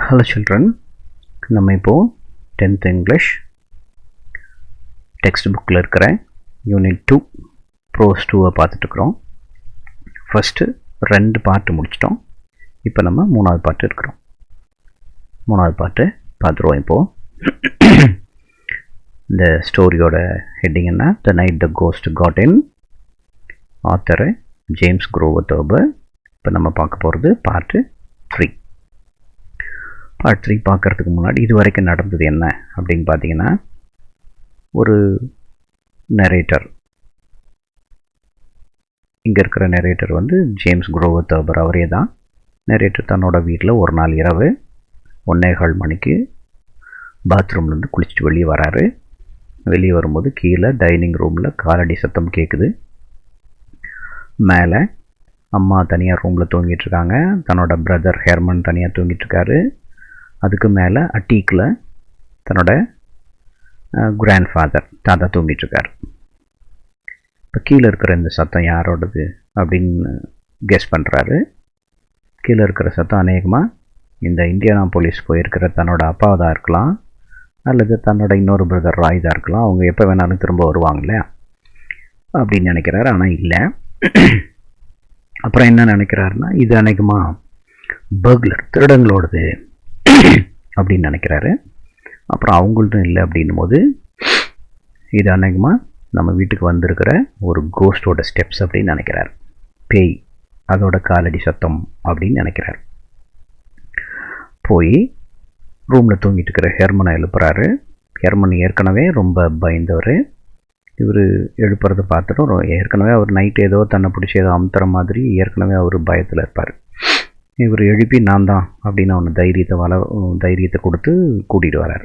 Hello children, நம்ம இப்போது 10th English text புக்கில் இருக்கிற யூனிட் 2 ப்ரோஸ் 2 பார்த்துட்ருக்குறோம். ஃபஸ்ட்டு 2 பார்ட்டு முடிச்சிட்டோம். இப்போ நம்ம 3வது பார்ட்டு இருக்கிறோம். 3வது பார்ட்டு பார்த்துருவோம். இப்போது இந்த ஸ்டோரியோட ஹெட்டிங் என்ன? The night the ghost got in, author James Grover Thurber. இப்போ நம்ம பார்க்க போகிறது பார்ட்டு 3. பார்ட் 3 பார்க்குறதுக்கு முன்னாடி இது வரைக்கும் நடந்தது என்ன அப்படின்னு பார்த்தீங்கன்னா, ஒரு நரேட்டர், இங்கே இருக்கிற நரேட்டர் வந்து ஜேம்ஸ் குரோவர் தர்பர், அவரே தான். நரேட்டர் தன்னோட வீட்டில் ஒரு நாள் இரவு 1:15 மணிக்கு பாத்ரூம்லேருந்து குளிச்சுட்டு வெளியே வராரு. வெளியே வரும்போது கீழே டைனிங் ரூமில் காலடி சத்தம் கேட்குது. மேலே அம்மா தனியாக ரூமில் தூங்கிட்டுருக்காங்க, தன்னோட பிரதர் ஹெர்மன் தனியாக தூங்கிட்டுருக்காரு. அதுக்கு மேலே அட்டீக்கில் தன்னோட கிராண்ட்ஃபாதர் தாத்தா தூங்கிட்டுருக்கார். இப்போ கீழே இருக்கிற இந்த சத்தம் யாரோடது அப்படின்னு கெஸ் பண்ணுறாரு. கீழே இருக்கிற சத்தம் அநேகமாக இந்த இந்தியானா போலீஸ் போயிருக்கிற தன்னோட அப்பாவதாக இருக்கலாம், அல்லது தன்னோட இன்னொரு பிரதர் ராய் தான் இருக்கலாம். அவங்க எப்போ வேணாலும் திரும்ப வருவாங்க இல்லையா அப்படின்னு நினைக்கிறாரு. ஆனால் இல்லை. அப்புறம் என்ன நினைக்கிறாருன்னா, இது அநேகமாக பர்க்லர், திருடங்களோடது அப்படின்னு நினைக்கிறாரு. அப்புறம் அவங்கள்ட்டும் இல்லை அப்படின்னும் போது, இது அநேகமாக நம்ம வீட்டுக்கு வந்திருக்கிற ஒரு கோஸ்டோட ஸ்டெப்ஸ் அப்படின்னு நினைக்கிறார். பேய், அதோட காலடி சத்தம் அப்படின்னு நினைக்கிறார். போய் ரூமில் தூங்கிட்டு இருக்கிற ஹெர்மனை எழுப்புறாரு. ஹெர்மன் ஏற்கனவே ரொம்ப பயந்தவர். இவர் எழுப்புறதை பார்த்துட்டும் ஏற்கனவே அவர் நைட்டு ஏதோ தன்னை பிடிச்சி ஏதோ அமுத்துற மாதிரி ஏற்கனவே அவர் பயத்தில் இருப்பார். இவர் எழுப்பி நான் தான் அப்படின்னு அவனை தைரியத்தை கொடுத்து கூட்டிகிட்டு வரார்.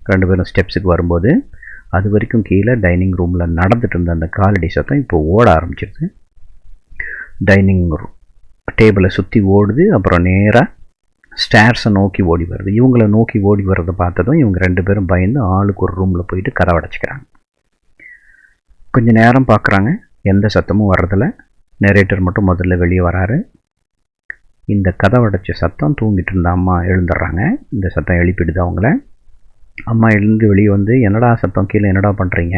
2 பேரும் ஸ்டெப்ஸுக்கு வரும்போது அது வரைக்கும் கீழே டைனிங் ரூமில் நடந்துட்டு இருந்த அந்த காலடி சத்தம் இப்போ ஓட ஆரம்பிச்சிருது. டைனிங் டேபிளை சுற்றி ஓடுது. அப்புறம் நேராக ஸ்டேர்ஸை நோக்கி ஓடி வருது. இவங்கள நோக்கி ஓடி வர்றதை பார்த்ததும் இவங்க 2 பேரும் பயந்து ஆளுக்கு ஒரு ரூமில் போயிட்டு கதவடைச்சிக்கிறாங்க. கொஞ்சம் நேரம் பார்க்குறாங்க, எந்த சத்தமும் வர்றதில்ல. நரேட்டர் மட்டும் முதல்ல வெளியே வராரு. இந்த கதவடைச்ச சத்தம் தூங்கிட்டு இருந்த அம்மா எழுந்துடுறாங்க. இந்த சத்தம் எழுப்பிடுது அவங்கள. அம்மா எழுந்து வெளியே வந்து, என்னடா சத்தம், கீழே என்னடா பண்ணுறீங்க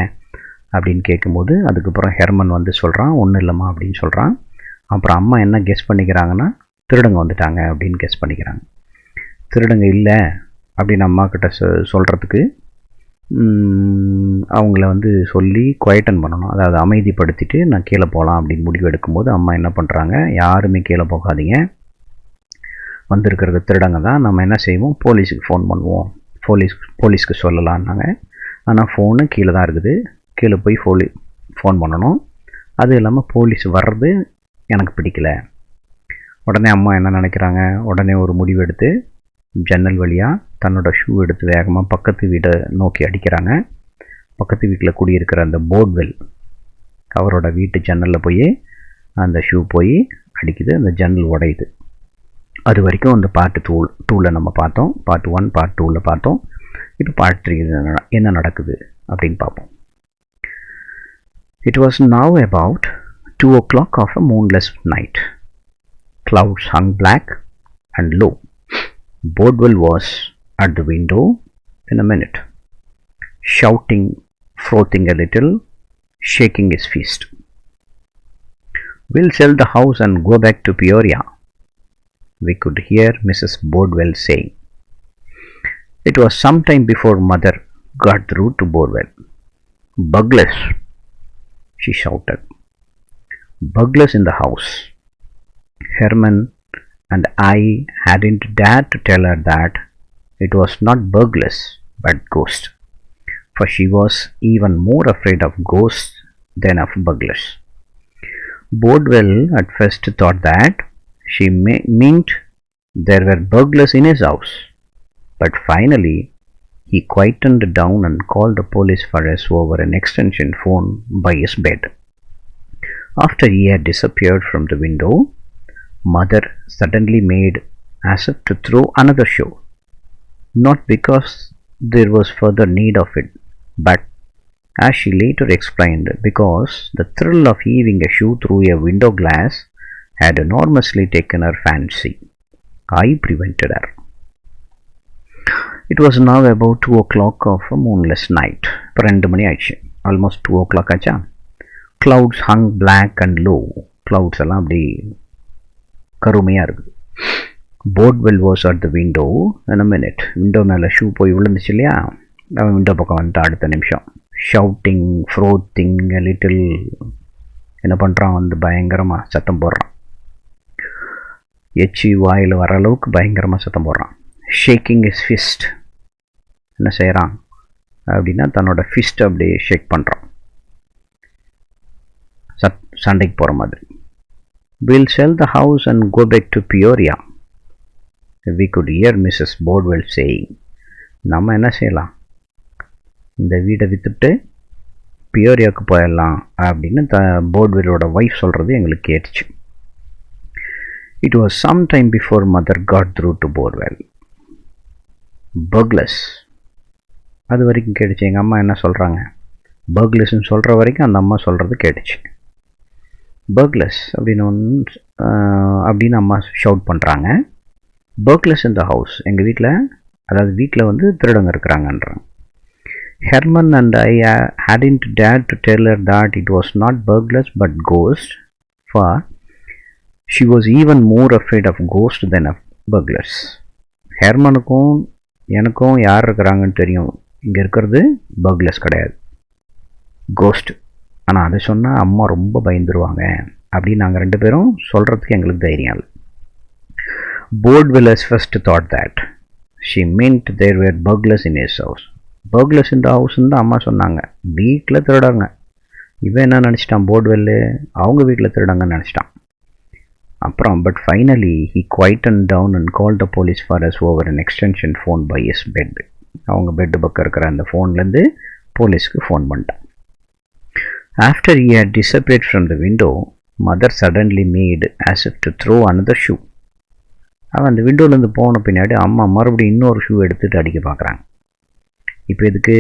அப்படின்னு கேட்கும்போது, அதுக்கப்புறம் ஹெர்மன் வந்து சொல்கிறான், ஒன்றும் இல்லைம்மா அப்படின்னு சொல்கிறான். அப்புறம் அம்மா என்ன கெஸ் பண்ணிக்கிறாங்கன்னா, திருடங்க வந்துட்டாங்க அப்படின்னு கெஸ் பண்ணிக்கிறாங்க. திருடங்க இல்லை அப்படின்னு அம்மா கிட்ட சொல்கிறதுக்கு அவங்கள வந்து சொல்லி குவைட்டன் பண்ணணும், அதாவது அமைதிப்படுத்திட்டு நான் கீழே போகலாம் அப்படின்னு முடிவு எடுக்கும்போது, அம்மா என்ன பண்ணுறாங்க, யாருமே கீழே போகாதீங்க, வந்திருக்கிறது திருடங்க தான், நம்ம என்ன செய்வோம், போலீஸுக்கு ஃபோன் பண்ணுவோம், போலீஸ்க்கு சொல்லலான்னாங்க. ஆனால் ஃபோனு கீழே தான் இருக்குது, கீழே போய் ஃபோன் பண்ணணும். அது இல்லாமல் போலீஸ் வர்றது எனக்கு பிடிக்கல. உடனே அம்மா என்ன நினைக்கிறாங்க, உடனே ஒரு முடிவு எடுத்து ஜன்னல் வழியாக தன்னோட ஷூ எடுத்து வேகமாக பக்கத்து வீட்டை நோக்கி அடிக்கிறாங்க. பக்கத்து வீட்டில் குடியிருக்கிற அந்த போர்ட்வெல், அவரோட வீட்டு ஜன்னலில் போய் அந்த ஷூ போய் அடிக்குது. அந்த ஜன்னல் உடையுது. அது வரைக்கும் அந்த பார்ட் 2ல் நம்ம பார்த்தோம். பார்ட் 1, பார்ட் 2ல் பார்த்தோம். இப்போ பார்ட் 3 என்ன நடக்குது அப்படின்னு பார்ப்போம். It was now about 2 o'clock of a moonless night. Clouds hung black and low. Bordwell was at the window in a minute, shouting, frothing a little, shaking his fist. "We'll sell the house and go back to Peoria," we could hear Mrs. Bordwell saying. It was some time before Mother got through to Bordwell. "Burglars," she shouted. "Burglars in the house." Herman and I hadn't dared to tell her that it was not burglars but ghosts, for she was even more afraid of ghosts than of burglars. Bordwell at first thought that she meant there were burglars in his house, but finally he quietened down and called the police for us over an extension phone by his bed. After he had disappeared from the window, Mother suddenly made as if to throw another shoe, not because there was further need of it, but, as she later explained, because the thrill of heaving a shoe through a window glass had enormously taken her fancy. I prevented her. It was now about 2 o'clock of a moonless night. இப்போ 2 மணி ஆயிடுச்சு. Almost 2 o'clock ஆச்சா. Clouds hung black and low. Clouds எல்லாம் அப்படி கருமையாக இருக்குது. Boardwell was at the window in a minute. Window மேலே shoe போய் விழுந்துச்சு இல்லையா, அவன் விண்டோ பக்கம் வந்துட்டு அடுத்த நிமிஷம் ஷவுட்டிங் ஃப்ரோத்திங் லிட்டில் என்ன பண்ணுறான், வந்து பயங்கரமாக சத்தம் போடுறான். எச்சி வாயில் வர அளவுக்கு பயங்கரமாக சத்தம் போடுறான். ஷேக்கிங் இஸ் ஃபிஸ்ட், என்ன செய்கிறான் அப்படின்னா தன்னோட ஃபிஸ்ட் அப்படியே ஷேக் பண்ணுறான், சண்டைக்கு போகிற மாதிரி. We'll sell the house and go back to Peoria. We could hear Mrs. Boardwell saying. நம்ம என்ன செய்யலாம், இந்த வீடை விற்றுட்டு பியோரியாவுக்கு போயிடலாம் அப்படின்னு போர்ட்வெல்லோட ஒய்ஃப் சொல்கிறது எங்களுக்கு கேட்டுச்சு. It was some time before mother got through to Boardwell. Burglars, அது வரைக்கும் கேட்டுச்சு. எங்கள் அம்மா என்ன சொல்கிறாங்க, பர்க்லஸ்ன்னு சொல்கிற வரைக்கும் அந்த அம்மா சொல்கிறது கேட்டுச்சு. பர்க்லஸ் அப்படின்னு அம்மா ஷவுட் பண்ணுறாங்க. பர்க்லஸ் இன் த ஹவுஸ், எங்கள் வீட்டில், அதாவது வீட்டில் வந்து திருடங்க இருக்கிறாங்கன்றாங்க. Herman and I hadn't dared to tell her that it was not burglars but ghosts, for she was even more afraid of ghosts than of burglars. ஹெர்மனுக்கும் எனக்கும் யார் இருக்கிறாங்கன்னு தெரியும், இங்கே இருக்கிறது பர்க்லர்ஸ் கிடையாது, கோஸ்ட். ஆனால் அதை சொன்னால் அம்மா ரொம்ப பயந்துருவாங்க அப்படின்னு நாங்கள் 2 பேரும் சொல்கிறதுக்கு எங்களுக்கு தைரியம் இல்லை. Boardwellers first thought that she meant there were burglars in his house. Burglars இந்த ஹவுஸ்ன்னு தான் அம்மா சொன்னாங்க. வீட்டில் திருடாங்க. இவன் என்ன நினச்சிட்டான், போர்ட்வெல்லு அவங்க வீட்டில் திருடாங்கன்னு நினச்சிட்டான். அப்புறம் but finally he quieted down and call the police for us over an extension phone by his bed. அவங்க பெட்டு பக்கம் இருக்கிற அந்த ஃபோன்லேருந்து போலீஸ்க்கு ஃபோன் பண்ணிட்டான். After he had disappeared from the window, mother suddenly made as if to throw another shoe. அவன் அந்த விண்டோலேருந்து போன பின்னாடி அம்மா மறுபடியும் இன்னொரு ஷூ எடுத்துகிட்டு அடிக்க பார்க்குறாங்க. இப்போ இதுக்கு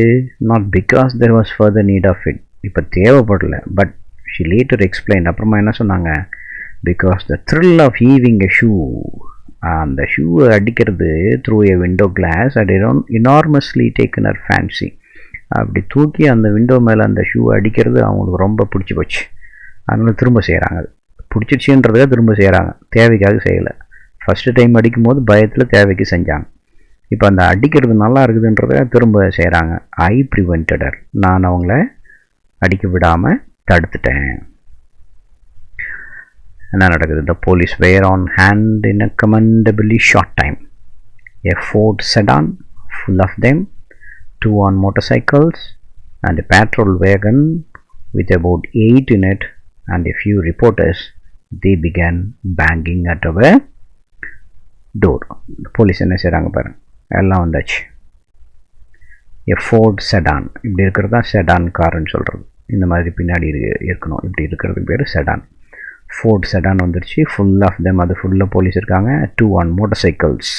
not because there was further need of it, இப்போ தேவைப்படல, பட் ஷி லேட்டர் எக்ஸ்பிளைன். அப்புறமா என்ன சொன்னாங்க, because the thrill of heaving a shoe, அந்த ஷூவை அடிக்கிறது through a window glass at enormously taken her fancy. அப்படி தூக்கி அந்த விண்டோ மேலே அந்த ஷூவை அடிக்கிறது அவங்களுக்கு ரொம்ப பிடிச்சி போச்சு. அதனால திரும்ப செய்கிறாங்க. அது பிடிச்சிடுச்சுன்றதுக்காக திரும்ப செய்கிறாங்க, தேவைக்காக செய்யலை. ஃபஸ்ட்டு டைம் அடிக்கும் போது பயத்தில் தேவைக்கு செஞ்சாங்க. இப்போ அந்த அடிக்கிறது நல்லா இருக்குதுன்றத திரும்ப செய்கிறாங்க. ஐ ப்ரிவென்டடர், நான் அவங்கள அடிக்க விடாமல் தடுத்துட்டேன். என்ன நடக்குது, the police were on hand in a commendably short time. A Ford sedan full of them, 2 on motorcycles and a patrol wagon with about 8 in it and a few reporters. They began banging at our door. Police என்ன செய்கிறாங்க பாருங்க, எல்லாம் வந்தாச்சு. எ Ford sedan, இப்படி இருக்கிறது தான் sedan காருன்னு சொல்கிறது. இந்த மாதிரி பின்னாடி இருக்கணும், இப்படி இருக்கிறதுக்கு பேர் செடான். ஃபோர்ட் செடான் வந்துடுச்சு. ஃபுல் ஆஃப் தெம், அது ஃபுல்லாக போலீஸ் இருக்காங்க. 2 on motorcycles,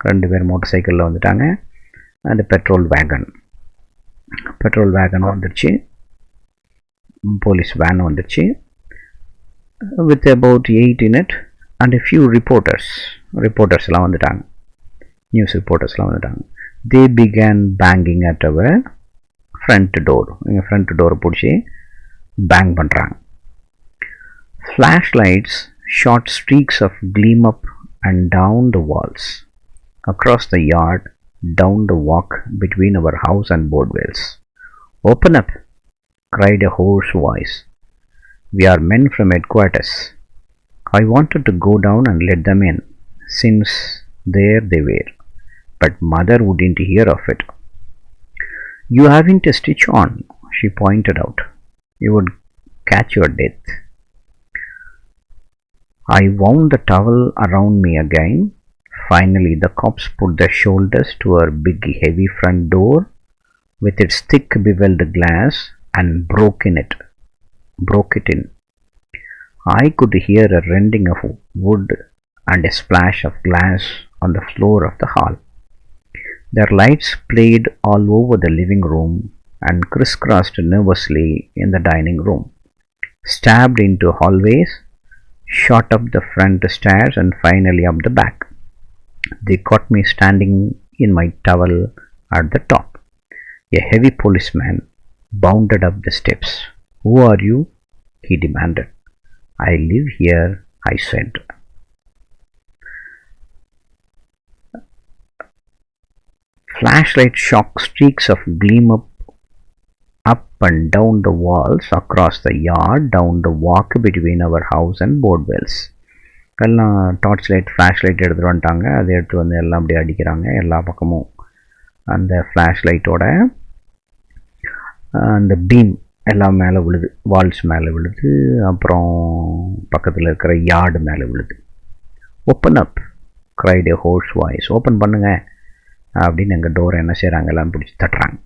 2 பேர் மோட்டர் சைக்கிளில் வந்துட்டாங்க. அண்ட் பெட்ரோல் வேகன் வந்துடுச்சு. போலீஸ் வேன் வந்துடுச்சு. With about 8 in it and a few ரிப்போர்ட்டர்ஸ்லாம் வந்துட்டாங்க, நியூஸ் ரிப்போர்ட்டர்ஸ்லாம் வந்துட்டாங்க. They began banging at our front door. எங்கள் ஃப்ரண்ட் டோரை பிடிச்சி பேங் பண்ணுறாங்க. Flashlights shot streaks of gleam up and down the walls, across the yard, down the walk between our house and Boardwell's. Open up, cried a hoarse voice. We are men from headquarters. I wanted to go down and let them in, since there they were, but mother wouldn't hear of it. You haven't a stitch on, she pointed out. You would catch your death. I wound the towel around me again. Finally, the cops put their shoulders to our big heavy front door with its thick beveled glass and broke it in. I could hear a rending of wood and a splash of glass on the floor of the hall. Their lights played all over the living room and crisscrossed nervously in the dining room, stabbed into hallways, shot up the front stairs and finally up the back. They caught me standing in my towel at the top. A heavy policeman bounded up the steps. "Who are you?" he demanded. "I live here," I said. Flashlight shock streaks of gleam up and down the walls, across the yard, down the walk between our house and Boardwell's. எல்லாம் torch light flash light எடுத்துகிட்டு வந்துட்டாங்க. அதை எடுத்து வந்து எல்லாம் அப்படியே அடிக்கிறாங்க. எல்லா பக்கமும் அந்த ஃப்ளாஷ் லைட்டோட அந்த பீம் எல்லாம் மேலே விழுது, வால்ஸ் மேலே விழுது, அப்புறம் பக்கத்தில் இருக்கிற யார்டு மேலே விழுது. "Open up!" cried a hoarse voice. "Open பண்ணுங்க" அப்படின்னு எங்கள் டோரை என்ன செய்கிறாங்க, எல்லாம் பிடிச்சி தட்டுறாங்க.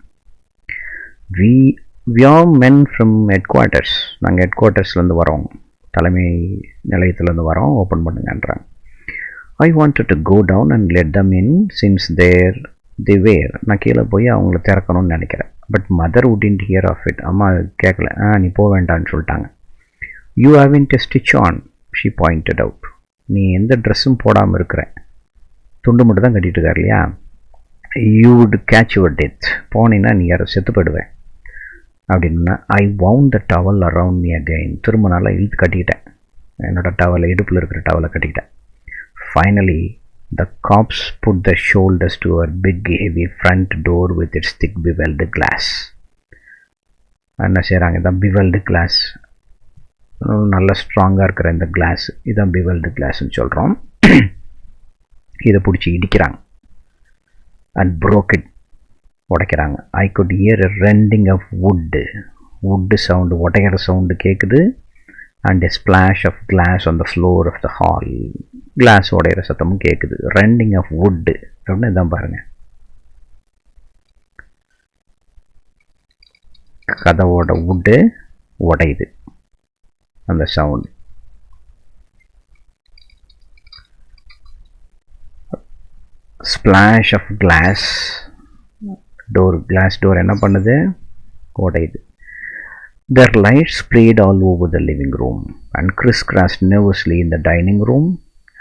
We are men from headquarters. நாங்கள் ஹெட்குவார்ட்டர்ஸ்லேருந்து வரோம், தலைமை நிலையத்திலேருந்து வரோம், open பண்ணுங்கன்றாங்க. I wanted to go down and let them in since they were. நான் கீழே போய் அவங்கள திறக்கணும்னு நினைக்கிறேன். But mother wouldn't hear of it. அம்மா கேட்கல. நீ போக வேண்டான்னு சொல்லிட்டாங்க. "You haven't a stitch on," she pointed out. நீ எந்த ட்ரெஸ்ஸும் போடாமல் இருக்கிற, துண்டு மட்டும் தான் கட்டிட்டு இருக்கார் இல்லையா? "You would catch your death." போனீங்கன்னா நீ யாரை செத்து போயிடுவேன் அப்படின்னா. "I wound the towel around me again." திரும்ப நல்லா இழுத்து கட்டிக்கிட்டேன், என்னோட டவலை, இடுப்பில் இருக்கிற டவலை கட்டிக்கிட்டேன். Finally, the cops put the shoulders to our big heavy front door with its thick beveled glass. என்ன செய்கிறாங்க, இதான் beveled glass, நல்ல ஸ்ட்ராங்காக இருக்கிற இந்த கிளாஸ், இதான் beveled glassன்னு சொல்கிறோம். இதை பிடிச்சி இடிக்கிறாங்க. and broke it, உடைக்கிறாங்க. I could hear a rending of wood sound, உடைக்கிற சவுண்டு கேட்குது. and a splash of glass on the floor of the hall. Glass உடையிற சத்தமும் கேட்குது. rending of wood அப்படின்னு இதான் பாருங்க, கதவோட வுட்டு உடையுது, அந்த sound. Splash of glass door என்ன பண்ணுது, உடையுது. Their lights sprayed all over the living room and crisscrossed nervously in the dining room,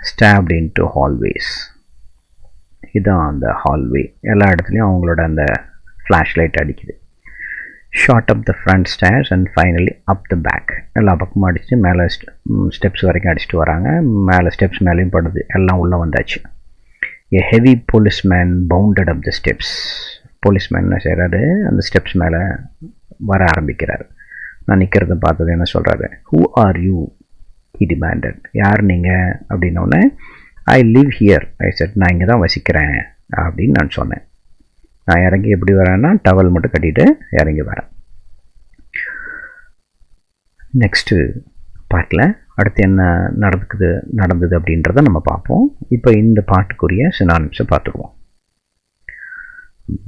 stabbed into hallways. இதான் அந்த ஹால்வே, எல்லா இடத்துலையும் அவங்களோட அந்த ஃப்ளாஷ் லைட் அடிக்குது. Shot up the front stairs and finally up the back. எல்லா பக்கமும் அடிச்சு மேலே ஸ்டெப்ஸ் வரைக்கும் அடிச்சுட்டு வராங்க. மேலே ஸ்டெப்ஸ் மேலேயும் படுது, எல்லாம் உள்ளே வந்தாச்சு. A heavy policeman bounded up the steps. Policeman என்ன செய்கிறாரு, அந்த ஸ்டெப்ஸ் மேலே வர ஆரம்பிக்கிறார். நான் நிற்கிறத பார்த்தது என்ன சொல்கிறாரு, "Who are you?" he demanded. யார் நீங்கள் அப்படின்னோடனே, "I live here," I said. நான் இங்கே தான் வசிக்கிறேன் அப்படின்னு நான் சொன்னேன். நான் இறங்கி எப்படி வரேன்னா, டவல் மட்டும் கட்டிட்டு இறங்கி வரேன். நெக்ஸ்ட்டு பார்ட்டில் அடுத்து என்ன நடந்தது அப்படின்றத நம்ம பார்ப்போம். இப்போ இந்த பாட்டுக்குரிய சினானிம்ஸை பார்த்துருவோம்.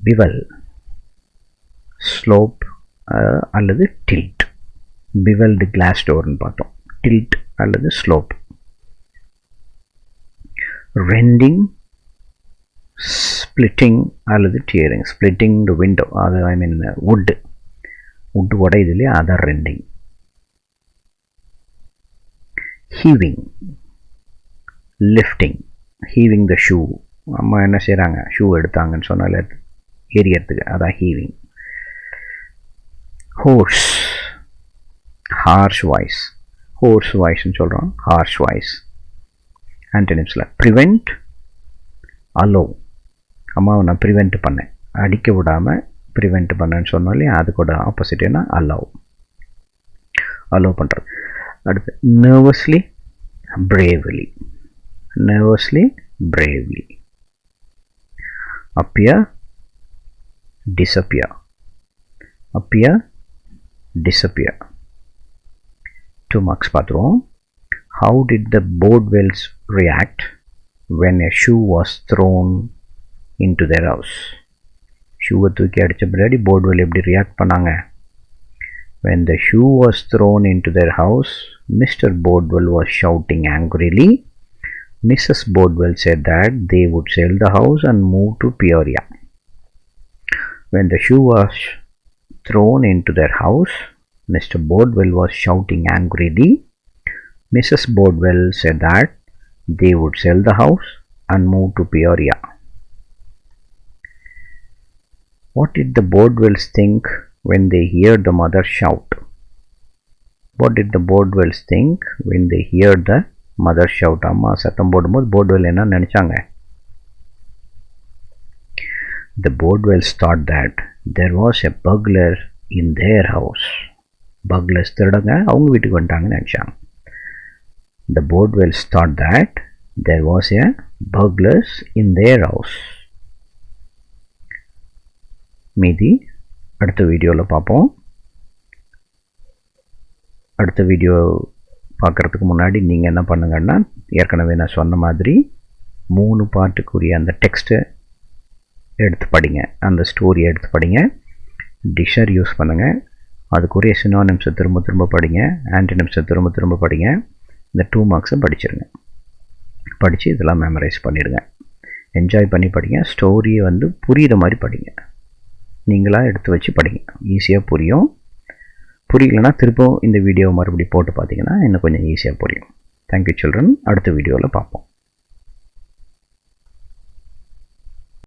பிவல், ஸ்லோப் அல்லது டில்ட். பிவல்டு கிளாஸ் டோர்னு பார்த்தோம். டில்ட் அல்லது ஸ்லோப். ரெண்டிங், ஸ்பிளிட்டிங் அல்லது டியரிங். ஸ்பிளிட்டிங் த விண்டோ, அது ஐ மீன் வுட்டு உடையுது இல்லையா, அதான் rending. Heaving, lifting. Heaving the shoe, அம்மா என்ன செய்கிறாங்க, ஷூ எடுத்தாங்கன்னு சொன்னால ஏரியறதுக்கு, அதான் heaving. Hoarse, harsh voice. Hoarse வாய்ஸ்ன்னு சொல்கிறோம், ஹார்ஷ் வாய்ஸ். ஆன்டனிம்ஸில் ப்ரிவெண்ட், அலோ. அம்மாவை நான் ப்ரிவெண்ட் பண்ணேன், அடிக்க விடாமல் ப்ரிவெண்ட் பண்ணேன்னு சொன்னோம் இல்லையா, அதுக்கூட ஆப்போசிட் என்ன, அலோவ், அலோவ் பண்ணுறது. அடுத்து nervously, bravely. Nervously, bravely. Appear, disappear. Appear, disappear. 2 marks பார்த்துருவோம். How did the Boardwells react when a shoe was thrown into their house? ஷூவை தூக்கி அடித்த பின்னாடி போர்ட்வெல் எப்படி ரியாக்ட் பண்ணாங்க? When the shoe was thrown into their house, Mr. Boardwell was shouting angrily. Mrs. Boardwell said that they would sell the house and move to Peoria. When the shoe was thrown into their house, Mr. Boardwell was shouting angrily. Mrs. Boardwell said that they would sell the house and move to Peoria. What did the Bordwells think when they heard the mother shout? What did the Bordwells think when they heard the mother shout? அம்மா சத்தம் போடும்போது போர்ட்வெல் என்ன நினச்சாங்க? The Bordwells thought that there was a burglar in their house. Burglars திருடங்க அவங்க வீட்டுக்கு வந்துட்டாங்கன்னு நினச்சாங்க. The Bordwells thought that there was a burglars in their house. மீதி அடுத்த வீடியோவில் பார்ப்போம். அடுத்த வீடியோ பார்க்குறதுக்கு முன்னாடி நீங்கள் என்ன பண்ணுங்கன்னா, ஏற்கனவே நான் சொன்ன மாதிரி 3 பாட்டுக்குரிய அந்த டெக்ஸ்ட்டை எடுத்து படிங்க, அந்த ஸ்டோரியை எடுத்து படிங்க, டிக்ஷனரி யூஸ் பண்ணுங்கள், அதுக்குரிய சினோனிம்ஸை திரும்ப திரும்ப படிங்க, ஆன்டினிம்ஸை திரும்ப திரும்ப படிங்க, இந்த 2 மார்க்ஸை படிச்சிருங்க. படித்து இதெல்லாம் மெமரைஸ் பண்ணிடுங்க. என்ஜாய் பண்ணி படிங்க. ஸ்டோரியை வந்து புரிகிற மாதிரி படிங்க. நீங்களாக எடுத்து வச்சு படிங்க, ஈஸியாக புரியும். புரியலன்னா திரும்பவும் இந்த வீடியோவை மறுபடியும் போட்டு பார்த்தீங்கன்னா இன்னும் கொஞ்சம் ஈஸியாக புரியும். Thank you children. அடுத்த வீடியோவில் பார்ப்போம்.